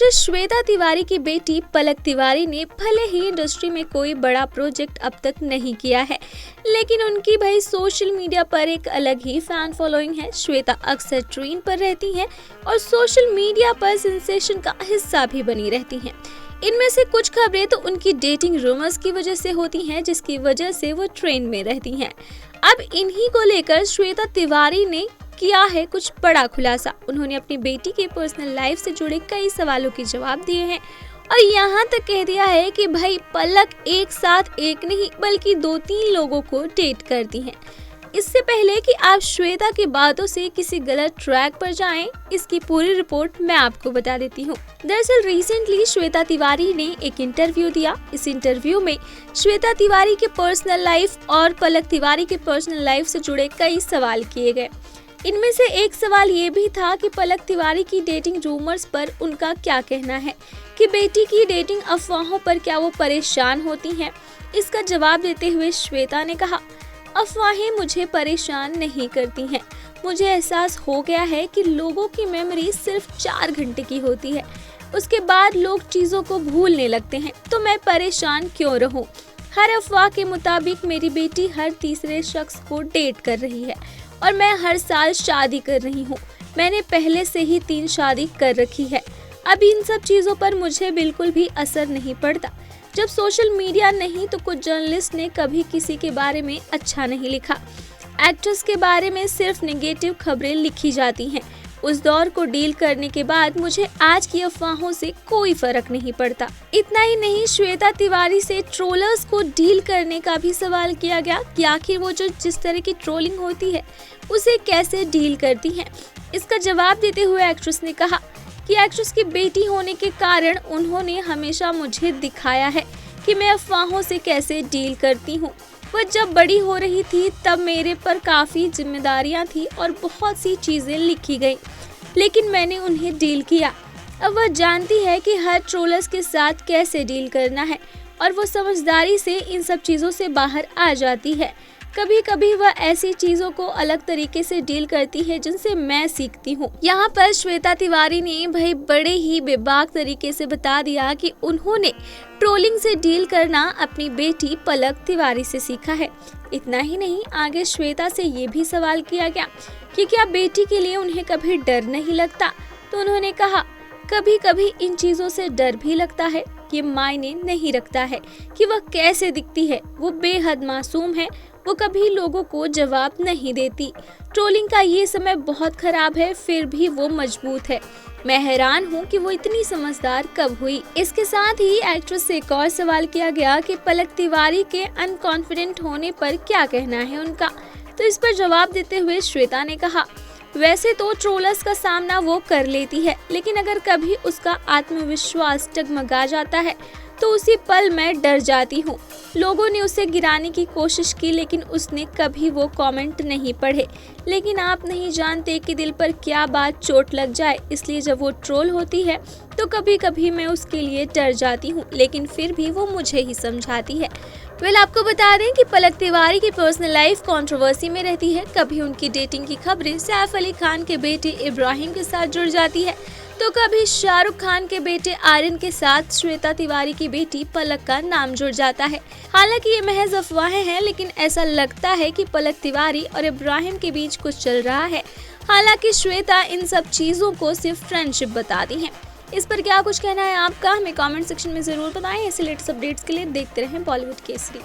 Actress Shweta Tiwari की बेटी पलक तिवारी ने भले ही इंडस्ट्री में कोई बड़ा प्रोजेक्ट अब तक नहीं किया है, लेकिन उनकी भाई सोशल मीडिया पर एक अलग ही फैन फॉलोइंग है। श्वेता अक्सर ट्रेंड पर रहती हैं और सोशल मीडिया पर सेंसेशन का हिस्सा भी बनी रहती हैं। इनमें से कुछ खबरें तो उनकी डेटिंग रूमर्स की वजह से होती हैं, जिसकी वजह से वो ट्रेंड में रहती हैं। अब इन्हीं को लेकर श्वेता तिवारी ने किया है कुछ बड़ा खुलासा। उन्होंने अपनी बेटी के पर्सनल लाइफ से जुड़े कई सवालों के जवाब दिए हैं और यहाँ तक कह दिया है कि भाई पलक एक साथ एक नहीं बल्कि 2-3 लोगों को डेट करती हैं। इससे पहले कि आप श्वेता की बातों से किसी गलत ट्रैक पर जाएं, इसकी पूरी रिपोर्ट मैं आपको बता देती हूँ। दरअसल रिसेंटली श्वेता तिवारी ने एक इंटरव्यू दिया। इस इंटरव्यू में श्वेता तिवारी के पर्सनल लाइफ और पलक तिवारी के पर्सनल लाइफ से जुड़े कई सवाल किए गए। इनमें से एक सवाल ये भी था कि पलक तिवारी की डेटिंग रूमर्स पर उनका क्या कहना है, कि बेटी की डेटिंग अफवाहों पर क्या वो परेशान होती हैं। इसका जवाब देते हुए श्वेता ने कहा, अफवाहें मुझे परेशान नहीं करती हैं। मुझे एहसास हो गया है कि लोगों की मेमोरी सिर्फ 4 घंटे की होती है, उसके बाद लोग चीज़ों को भूलने लगते हैं, तो मैं परेशान क्यों रहूं। हर अफवाह के मुताबिक मेरी बेटी हर तीसरे शख्स को डेट कर रही है और मैं हर साल शादी कर रही हूँ। मैंने पहले से ही 3 शादी कर रखी है। अब इन सब चीज़ों पर मुझे बिल्कुल भी असर नहीं पड़ता। जब सोशल मीडिया नहीं तो कुछ जर्नलिस्ट ने कभी किसी के बारे में अच्छा नहीं लिखा। एक्ट्रेस के बारे में सिर्फ नेगेटिव खबरें लिखी जाती हैं। उस दौर को डील करने के बाद मुझे आज की अफवाहों से कोई फर्क नहीं पड़ता। इतना ही नहीं, श्वेता तिवारी से ट्रोलर्स को डील करने का भी सवाल किया गया कि आखिर वो जो जिस तरह की ट्रोलिंग होती है उसे कैसे डील करती हैं। इसका जवाब देते हुए एक्ट्रेस ने कहा कि एक्ट्रेस की बेटी होने के कारण उन्होंने हमेशा मुझे दिखाया है कि मैं अफवाहों से कैसे डील करती हूँ। वह जब बड़ी हो रही थी तब मेरे पर काफ़ी जिम्मेदारियां थी और बहुत सी चीज़ें लिखी गई, लेकिन मैंने उन्हें डील किया। अब वह जानती है कि हर ट्रोलर्स के साथ कैसे डील करना है और वो समझदारी से इन सब चीज़ों से बाहर आ जाती है। कभी कभी वह ऐसी चीज़ों को अलग तरीके से डील करती है जिनसे मैं सीखती हूँ। यहाँ पर श्वेता तिवारी ने भाई बड़े ही बेबाक तरीके से बता दिया कि उन्होंने ट्रोलिंग से डील करना अपनी बेटी पलक तिवारी से सीखा है। इतना ही नहीं, आगे श्वेता से ये भी सवाल किया गया कि क्या बेटी के लिए उन्हें कभी डर नहीं लगता, तो उन्होंने कहा, कभी कभी इन चीज़ों से डर भी लगता है। ये मायने नहीं रखता है कि वह कैसे दिखती है, वो बेहद मासूम है, वो कभी लोगों को जवाब नहीं देती। ट्रोलिंग का ये समय बहुत खराब है, फिर भी वो मजबूत है। मैं हैरान हूँ कि वो इतनी समझदार कब हुई। इसके साथ ही एक्ट्रेस से एक और सवाल किया गया कि पलक तिवारी के अनकॉन्फिडेंट होने पर क्या कहना है उनका, तो इस पर जवाब देते हुए श्वेता ने कहा, वैसे तो ट्रोलर्स का सामना वो कर लेती है, लेकिन अगर कभी उसका आत्मविश्वास डगमगा जाता है तो उसी पल मैं डर जाती हूँ। लोगों ने उसे गिराने की कोशिश की, लेकिन उसने कभी वो कमेंट नहीं पढ़े। लेकिन आप नहीं जानते कि दिल पर क्या बात चोट लग जाए, इसलिए जब वो ट्रोल होती है तो कभी कभी मैं उसके लिए डर जाती हूँ, लेकिन फिर भी वो मुझे ही समझाती है। आपको बता दें कि पलक तिवारी की पर्सनल लाइफ कंट्रोवर्सी में रहती है। कभी उनकी डेटिंग की खबरें सैफ अली खान के बेटे इब्राहिम के साथ जुड़ जाती है, तो कभी शाहरुख खान के बेटे आर्यन के साथ श्वेता तिवारी की बेटी पलक का नाम जुड़ जाता है। हालांकि ये महज अफवाहें हैं, लेकिन ऐसा लगता है कि पलक तिवारी और इब्राहिम के बीच कुछ चल रहा है। हालांकि श्वेता इन सब चीज़ों को सिर्फ फ्रेंडशिप बताती हैं। इस पर क्या कुछ कहना है आपका, हमें कमेंट सेक्शन में ज़रूर बताएं। ऐसे लेटेस्ट अपडेट्स के लिए देखते रहें बॉलीवुड केसरी।